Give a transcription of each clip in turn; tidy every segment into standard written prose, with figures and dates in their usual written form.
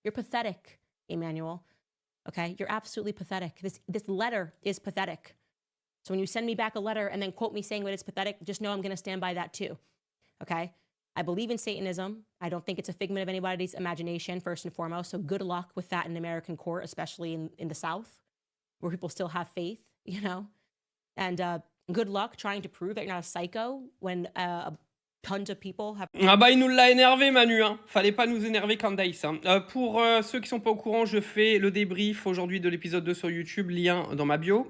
You're pathetic, Emmanuel. Okay, you're absolutely pathetic. This letter is pathetic. So when you send me back a letter and then quote me saying that it's pathetic, just know I'm going to stand by that too. Okay? I believe in Satanism. I don't think it's a figment of anybody's imagination, first and foremost. So good luck with that in American court, especially in the South, where people still have faith, you know? And good luck trying to prove that you're not a psycho when tons of people have... Ah bah il nous l'a énervé Manu, hein. Fallait pas nous énerver Candace. Hein. Pour ceux qui sont pas au courant, je fais le débrief aujourd'hui de l'épisode 2 sur YouTube, lien dans ma bio.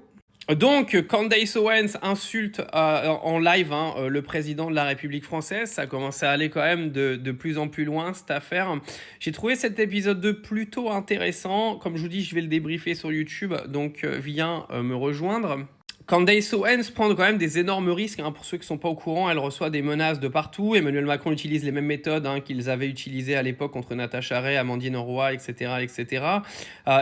Donc, Candace Owens insulte en live le président de la République française. Ça commence à aller quand même de plus en plus loin, cette affaire. J'ai trouvé cet épisode 2 plutôt intéressant. Comme je vous dis, je vais le débriefer sur YouTube, donc viens me rejoindre. Candace Owens prend quand même des énormes risques. Hein. Pour ceux qui ne sont pas au courant, elle reçoit des menaces de partout. Emmanuel Macron utilise les mêmes méthodes qu'ils avaient utilisées à l'époque contre Natacha Ray, Amandine Roy, etc. etc.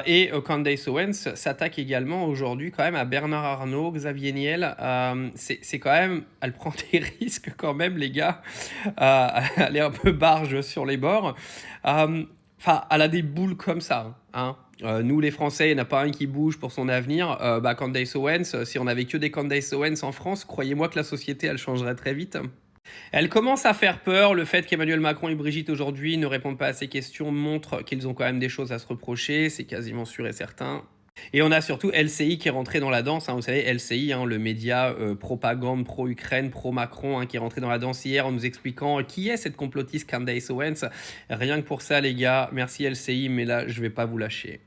Et Candace Owens s'attaque également aujourd'hui quand même à Bernard Arnault, Xavier Niel. C'est quand même... Elle prend des risques quand même, les gars. Elle est un peu barge sur les bords. Enfin, elle a des boules comme ça. Hein. Nous, les Français, il n'y en a pas un qui bouge pour son avenir. Candace Owens, si on n'avait que des Candace Owens en France, croyez-moi que la société, elle changerait très vite. Elle commence à faire peur. Le fait qu'Emmanuel Macron et Brigitte aujourd'hui ne répondent pas à ces questions montre qu'ils ont quand même des choses à se reprocher. C'est quasiment sûr et certain. Et on a surtout LCI qui est rentré dans la danse. Hein. Vous savez, LCI, le média propagande pro-Ukraine, pro-Macron, qui est rentré dans la danse hier en nous expliquant qui est cette complotiste Candace Owens. Rien que pour ça, les gars, merci LCI, mais là, je vais pas vous lâcher.